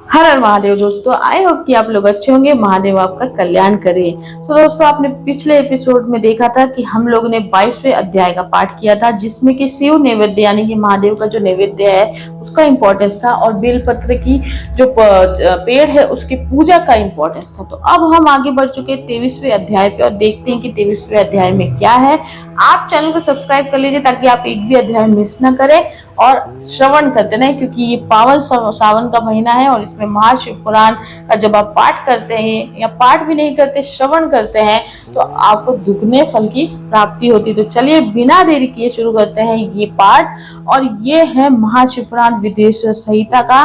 हर हर महादेव दोस्तों, I hope कि आप लोग अच्छे होंगे। महादेव आपका कल्याण करे। तो दोस्तों, आपने पिछले एपिसोड में देखा था कि हम लोग ने 22वें अध्याय का पाठ किया था, जिसमें कि शिव नैवेद्य यानी कि महादेव का जो नैवेद्य है उसका इम्पोर्टेंस था और बेलपत्र की जो पेड़ है उसकी पूजा का इम्पोर्टेंस था। तो अब हम आगे बढ़ चुके 23वें अध्याय पे और देखते हैं कि 23वें अध्याय में क्या है। आप चैनल को सब्सक्राइब कर लीजिए ताकि आप एक भी अध्याय मिस न करें और श्रवण करते रहें, क्योंकि ये पावन सावन का महीना है और इसमें महाशिव पुराण का जब आप पाठ करते हैं या पाठ भी नहीं करते, श्रवण करते हैं, तो आपको दुगने फल की प्राप्ति होती है। तो चलिए बिना देरी किए शुरू करते हैं ये पाठ। और ये है महाशिव पुराण विदेश्वर संहिता का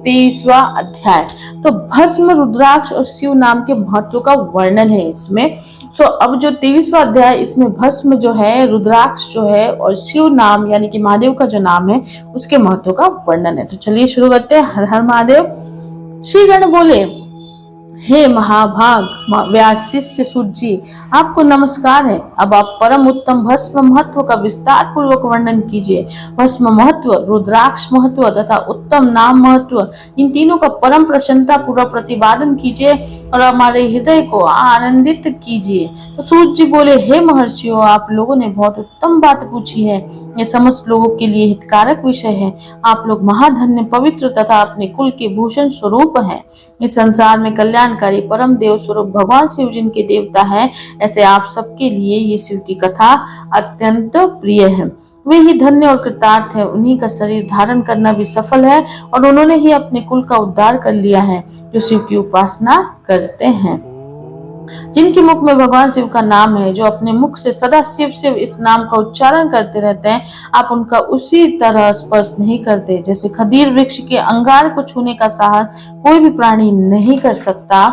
23वां अध्याय। तो भस्म, रुद्राक्ष और शिव नाम के महत्व का वर्णन है इसमें। अब जो 23वां अध्याय, इसमें भस्म जो है, रुद्राक्ष जो है और शिव नाम यानी कि महादेव का जो नाम है उसके महत्व का वर्णन है। तो चलिए शुरू करते हैं। हर हर महादेव। श्री गण बोले, हे महाभाग व्यास शिष्य सूत जी, आपको नमस्कार है। अब आप परम उत्तम भस्म महत्व का विस्तार पूर्वक वर्णन कीजिए। भस्म महत्व, रुद्राक्ष महत्व तथा उत्तम नाम महत्व, इन तीनों का परम प्रसन्नता पूर्वक प्रतिपादन कीजिए और हमारे हृदय को आनंदित कीजिए। तो सूत जी बोले, हे महर्षियों, आप लोगों ने बहुत उत्तम बात पूछी है। यह समस्त लोगों के लिए हितकारक विषय है। आप लोग महाधन्य, पवित्र तथा अपने कुल के भूषण स्वरूप हैं। इस संसार में कल्याणकारी परम देव स्वरूप भगवान शिव जिनके देवता है, ऐसे आप सबके लिए ये शिव की कथा अत्यंत प्रिय है। वे ही धन्य और कृतार्थ है। उन्हीं का शरीर धारण करना भी सफल है और उन्होंने ही अपने कुल का उद्धार कर लिया है, जो शिव की उपासना करते हैं। जिनके मुख में भगवान शिव का नाम है, जो अपने मुख से सदा शिव शिव इस नाम का उच्चारण करते रहते हैं, आप उनका उसी तरह स्पर्श नहीं करते जैसे खदीर वृक्ष के अंगार को छूने का साहस कोई भी प्राणी नहीं कर सकता।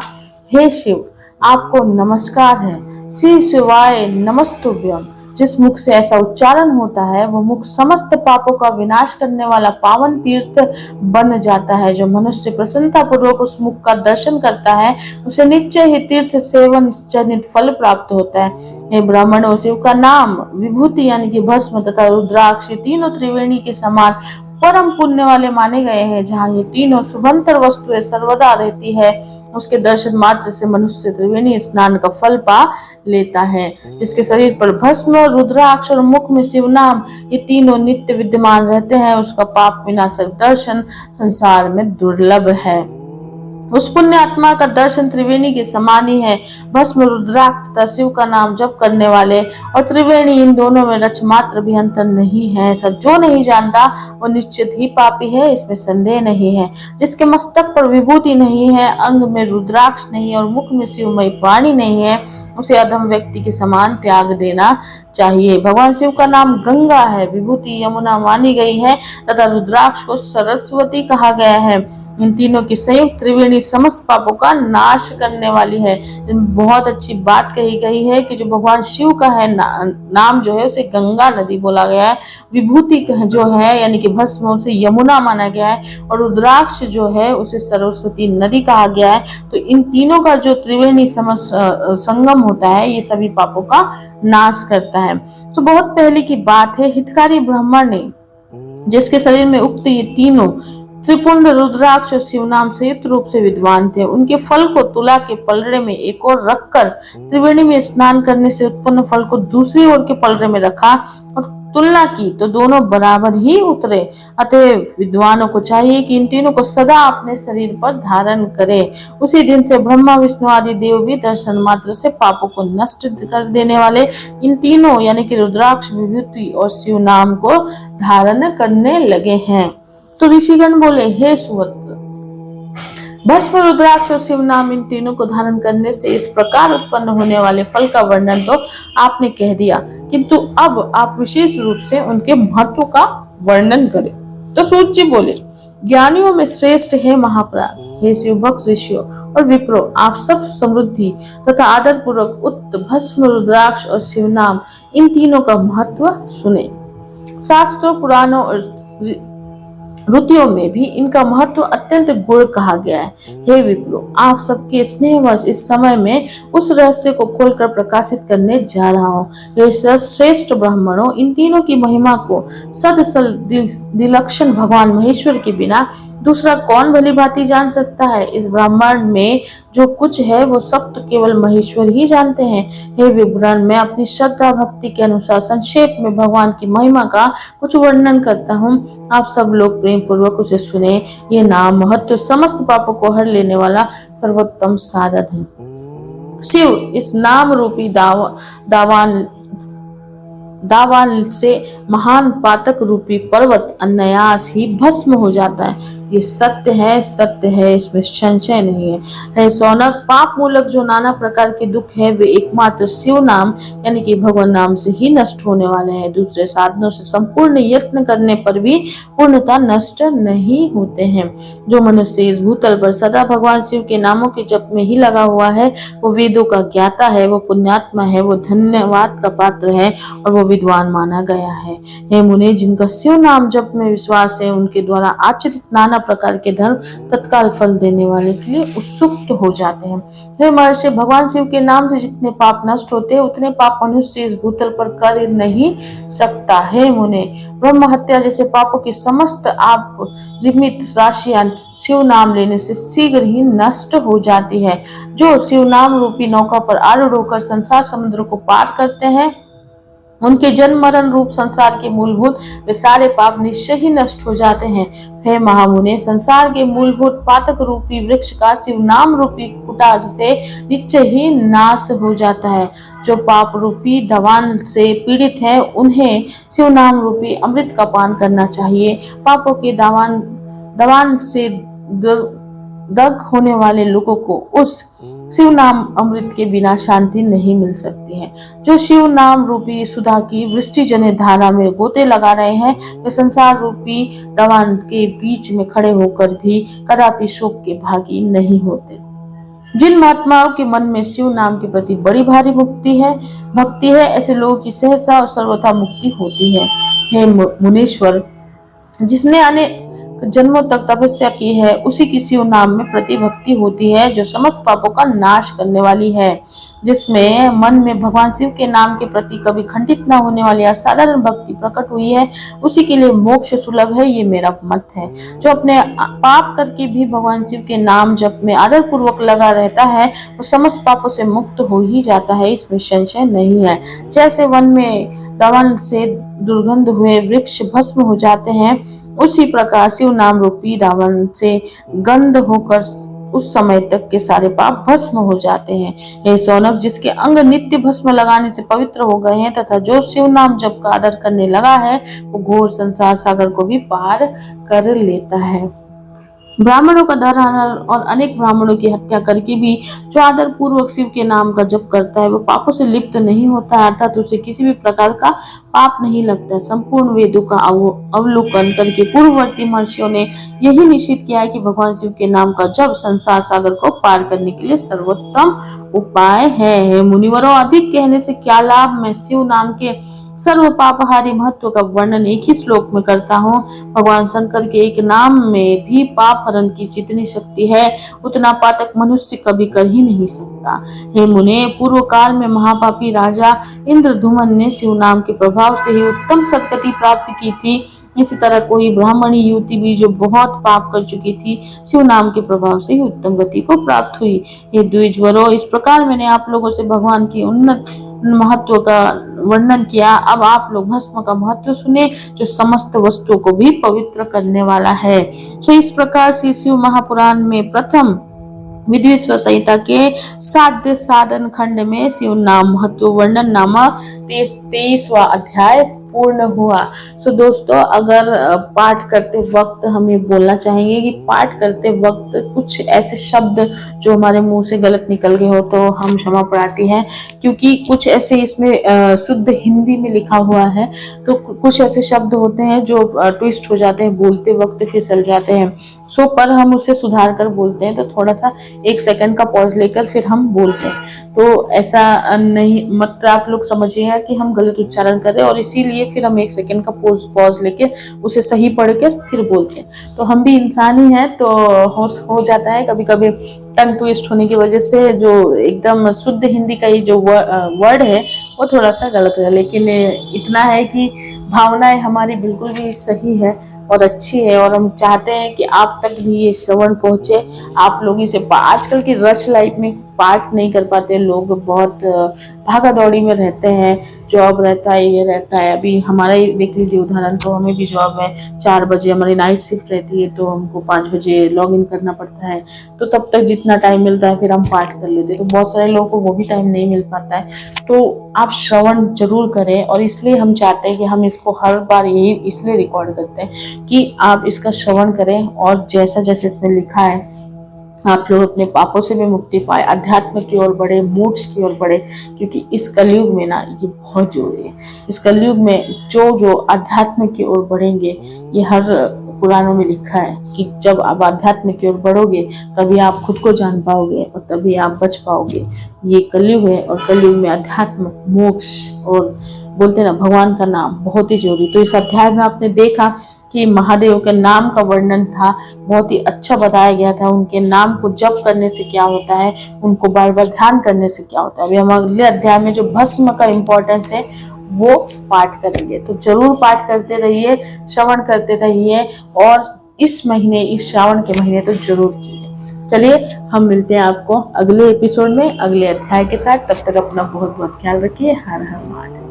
हे शिव, आपको नमस्कार है। श्री शिवाय नमस्तुभ्यम। जिस मुख से ऐसा उच्चारण होता है वह मुख समस्त पापों का विनाश करने वाला पावन तीर्थ बन जाता है। जो मनुष्य प्रसन्नता पूर्वक उस मुख का दर्शन करता है, उसे निश्चय ही तीर्थ सेवन जनित फल प्राप्त होता है। हे ब्राह्मणों, शिव का नाम, विभूति यानी कि भस्म तथा रुद्राक्ष, तीनों त्रिवेणी के समान परम पुण्य वाले माने गए हैं। जहाँ ये तीनों शुभंतर वस्तुएं सर्वदा रहती है, उसके दर्शन मात्र से मनुष्य त्रिवेणी स्नान का फल पा लेता है। जिसके शरीर पर भस्म, रुद्राक्ष और मुख में शिव नाम, ये तीनों नित्य विद्यमान रहते हैं, उसका पाप विनाशक दर्शन संसार में दुर्लभ है। उस पुण्य आत्मा का दर्शन त्रिवेणी के समान ही है। भस्म, रुद्राक्ष तथा शिव का नाम जप करने वाले और त्रिवेणी, इन दोनों में रच मात्र भी अंतर नहीं है। ऐसा जो नहीं जानता वो निश्चित ही पापी है, इसमें संदेह नहीं है। जिसके मस्तक पर विभूति नहीं है, अंग में रुद्राक्ष नहीं और मुख में शिवमय वाणी नहीं है, उसे अधम व्यक्ति के समान त्याग देना चाहिए। भगवान शिव का नाम गंगा है, विभूति यमुना मानी गई है तथा रुद्राक्ष को सरस्वती कहा गया है। इन तीनों की संयुक्त त्रिवेणी समस्त पापों का नाश करने वाली है। बहुत अच्छी बात कही गई है कि जो भगवान शिव का है नाम जो है उसे गंगा नदी बोला गया है। विभूति जो है यानी कि भस्म, उसे यमुना माना गया है और रुद्राक्ष जो है उसे सरस्वती नदी कहा गया है। तो इन तीनों का जो त्रिवेणी संगम होता है, ये सभी पापों का नाश करता है। तो बहुत पहले की बात है, हितकारी ब्राह्मण ने, जिसके शरीर में उक्त ये तीनों त्रिपुंड, रुद्राक्ष और शिव नाम संयुक्त रूप से विद्वान थे, उनके फल को तुला के पलड़े में एक ओर रखकर त्रिवेणी में स्नान करने से उत्पन्न फल को दूसरी ओर के पलड़े में रखा और तुलना की तो दोनों बराबर ही उतरे। अतः विद्वानों को चाहिए कि इन तीनों को सदा अपने शरीर पर धारण करें। उसी दिन से ब्रह्मा, विष्णु आदि देव भी दर्शन मात्र से पापों को नष्ट कर देने वाले इन तीनों यानी कि रुद्राक्ष, विभूति और शिव नाम को धारण करने लगे हैं। तो ऋषिगण बोले, हे सुवत्र, भस्म, रुद्राक्ष और शिव नाम, इन तीनों को धारण करने से इस प्रकार उत्पन्न होने वाले फल का वर्णन तो आपने कह दिया, किंतु अब आप विशेष रूप से उनके महत्व का वर्णन करें। तो सूत जी बोले, ज्ञानियों में श्रेष्ठ है महाप्राण, हे शिव भक्त ऋषियों और विप्रो, आप सब समृद्धि तथा आदर पूर्वक उक्त भस्म, रुद्राक्ष और शिव नाम, इन तीनों का महत्व सुने। शास्त्रों, पुराणों और ऋतियों में भी इनका महत्व अत्यंत गुण कहा गया है। हे विप्रो, आप सबके स्नेहवश इस समय में उस रहस्य को खोलकर प्रकाशित करने जा रहा हूँ। हे श्रेष्ठ ब्राह्मणों, इन तीनों की महिमा को सदसल दिलक्षण भगवान महेश्वर के बिना दूसरा कौन भली भांति जान सकता है? इस ब्रह्मांड में जो कुछ है वो सब तो केवल महेश्वर ही जानते हैं। हे विवरण, मैं अपनी श्रद्धा भक्ति के अनुसार संक्षेप में भगवान की महिमा का कुछ वर्णन करता हूँ। आप सब लोग प्रेम पूर्वक उसे सुने। ये नाम महत्व समस्त पापों को हर लेने वाला सर्वोत्तम साधन है। शिव इस नाम रूपी दावान से महान पातक रूपी पर्वत अनायास ही भस्म हो जाता है। ये सत्य है, इसमें संशय नहीं है। है सौनक, पाप मूलक जो नाना प्रकार के दुख है वे एकमात्र शिव नाम यानी कि भगवान नाम से ही नष्ट होने वाले हैं। दूसरे साधनों से संपूर्ण यत्न करने पर भी पूर्णता नष्ट नहीं होते हैं। जो मनुष्य इस भूतल पर सदा भगवान शिव के नामों के जप में ही लगा हुआ है वो वेदों का ज्ञाता है, वो पुण्यात्मा है, वो धन्यवाद का पात्र है और वो विद्वान माना गया है। हे मुने, जिनका शिव नाम जप में विश्वास है उनके द्वारा आचरित नाना प्रकार के धर्म तत्काल फल देने वाले के लिए उत्सुक हो जाते हैं। हे महर्षि, भगवान शिव के नाम से जितने पाप नष्ट होते हैं उतने पाप मनुष्य इस भूतल पर कर नहीं सकता। हे मुने, ब्रह्म हत्या जैसे पापों की समस्त आप रिमित राशियां शिव नाम लेने से शीघ्र ही नष्ट हो जाती है। जो शिव नाम रूपी नौका पर आरूढ़ होकर संसार समुद्र को पार करते हैं उनके जन्म मरण रूप संसार के मूलभूत वे सारे पाप निश्चय ही नष्ट हो जाते हैं। हे महामुने, संसार के मूलभूत पातक रूपी वृक्ष का शिव नाम रूपी कुटार से निश्चय ही नाश हो जाता है। जो पाप रूपी दवान से पीड़ित है उन्हें शिव नाम रूपी अमृत का पान करना चाहिए। पापों के दवान से दग्ध होने वाले लोगों को उस शिव नाम अमृत के बिना शांति नहीं मिल सकती है। जो शिव नाम रूपी सुधा की वृष्टि जनित धारा में गोते लगा रहे हैं वे संसार रूपी दवान के बीच में खड़े होकर भी कदापि शोक के भागी नहीं होते। जिन महात्माओं के मन में शिव नाम के प्रति बड़ी भारी भक्ति है ऐसे लोगों की सहसा और सर्वथा मुक्ति होती है। हे मुनीश्वर, जिसने अनेक जन्मों तक तपस्या की है उसी की शिव नाम में प्रतिभक्ति होती है जो समस्त पापों का नाश करने वाली है। जिसमें मन में भगवान शिव के नाम के प्रति कभी खंडित न होने वाली असाधारण भक्ति प्रकट हुई है उसी के लिए मोक्ष सुलभ है, ये मेरा मत है। जो अपने पाप करके भी भगवान शिव के नाम जप में आदर पूर्वक लगा रहता है वो समस्त पापों से मुक्त हो ही जाता है, इसमें संशय नहीं है। जैसे वन में दवन से दुर्गंध हुए वृक्ष भस्म हो जाते हैं उसी प्रकार शिव नाम रूपी दावन से गंध होकर उस समय तक के सारे पाप भस्म हो जाते हैं। हे सौनक, जिसके अंग नित्य भस्म लगाने से पवित्र हो गए हैं तथा जो शिव नाम जप का आदर करने लगा है वो घोर संसार सागर को भी पार कर लेता है। ब्राह्मणों का धर्महरण और अनेक ब्राह्मणों की हत्या करके भी जो आदर पूर्वक शिव के नाम का जप करता है वो पापों से लिप्त नहीं होता है, अर्थात उसे किसी भी प्रकार का पाप नहीं लगता है। संपूर्ण वेदों का अवलोकन करके पूर्ववर्ती महर्षियों ने यही निश्चित किया है कि भगवान शिव के नाम का जप संसार सागर को पार करने के लिए सर्वोत्तम उपाय है। मुनिवरों, अधिक कहने से क्या लाभ, मैं शिव नाम के सर्व पापहारी महत्व का वर्णन एक ही श्लोक में करता हूँ। भगवान शंकर के एक नाम में भी पाप हरण की जितनी शक्ति है उतना पातक मनुष्य कभी कर ही नहीं सकता। हे मुने, पूर्व काल में महापापी राजा इंद्रधुमन ने शिव नाम के प्रभाव से ही उत्तम सदगति प्राप्त की थी। इसी तरह कोई ब्राह्मणी युवती भी जो बहुत पाप कर चुकी थी शिव नाम के प्रभाव से ही उत्तम गति को प्राप्त हुई। हे द्विजवरों, इस प्रकार मैंने आप लोगों से भगवान की उन्नत महत्व का वर्णन किया। अब आप लोग भस्म का महत्व सुने जो समस्त वस्तुओं को भी पवित्र करने वाला है। सो इस प्रकार से शिव महापुराण में प्रथम विद्वेश्वर संहिता के साध्य साधन खंड में शिव नाम महत्व वर्णन नामक 23वां अध्याय पूर्ण हुआ। सो दोस्तों, अगर पाठ करते वक्त हम ये बोलना चाहेंगे कि पाठ करते वक्त कुछ ऐसे शब्द जो हमारे मुंह से गलत निकल गए हो तो हम क्षमा प्रार्थी हैं, क्योंकि कुछ ऐसे इसमें शुद्ध हिंदी में लिखा हुआ है तो कुछ ऐसे शब्द होते हैं जो ट्विस्ट हो जाते हैं, बोलते वक्त फिसल जाते हैं। सो पर हम उसे सुधार कर बोलते हैं तो थोड़ा सा 1 सेकंड का पॉज लेकर फिर हम बोलते हैं। तो ऐसा नहीं, मतलब आप लोग समझिएगा कि हम गलत उच्चारण कर रहे हैं और इसीलिए फिर हम 1 सेकंड का पॉज लेके उसे सही पढ़कर फिर बोलते हैं। तो हम भी इंसान ही हैं तो हो जाता है कभी कभी टंग ट्विस्ट होने की वजह से जो एकदम शुद्ध हिंदी का ये जो वर्ड है वो थोड़ा सा गलत हो जाए, लेकिन इतना है कि भावनाएं हमारी बिल्कुल भी सही है और अच्छी है, और हम चाहते हैं कि आप तक भी ये श्रवण पहुंचे। आप लोग इसे आजकल की रश लाइफ में पाठ नहीं कर पाते लोग, बहुत भागा दौड़ी में रहते हैं, जॉब रहता है, ये रहता है। अभी हमारा ही देख लीजिए उदाहरण, तो हमें भी जॉब है, 4 बजे हमारी नाइट शिफ्ट रहती है, तो हमको 5 बजे लॉग इन करना पड़ता है, तो तब तक जितना टाइम मिलता है फिर हम पाठ कर लेते हैं। तो बहुत सारे लोगों को वो भी टाइम नहीं मिल पाता है, तो आप श्रवण जरूर करें। और इसलिए हम चाहते हैं कि हम इसको हर बार यही इसलिए रिकॉर्ड करते हैं कि आप इसका श्रवण करें, और जैसा जैसे इसमें लिखा है आप लोग अपने पापों से भी मुक्ति पाए, अध्यात्म की ओर बढ़े, मोक्ष की ओर बढ़े, क्योंकि इस कलयुग में ना ये बहुत जरूरी है। इस कलयुग में जो अध्यात्म की ओर बढ़ेंगे, ये हर पुराणों में लिखा है कि जब आप अध्यात्म की ओर बढ़ोगे तभी आप खुद को जान पाओगे और तभी आप बच पाओगे। ये कलयुग है, और कलयुग में अध्यात्म, मोक्ष और बोलते हैं ना भगवान का नाम बहुत ही जरूरी। तो इस अध्याय में आपने देखा कि महादेव के नाम का वर्णन था, बहुत ही अच्छा बताया गया था। उनके नाम को जप करने से क्या होता है, उनको बार बार ध्यान करने से क्या होता है। अभी हम अगले अध्याय में जो भस्म का इम्पोर्टेंस है वो पाठ करेंगे, तो जरूर पाठ करते रहिए, श्रवण करते रहिए, और इस महीने, इस श्रावण के महीने तो जरूर कीजिए। चलिए हम मिलते हैं आपको अगले एपिसोड में अगले अध्याय के साथ। तब तक अपना बहुत बहुत ख्याल रखिए। हर हर महादेव।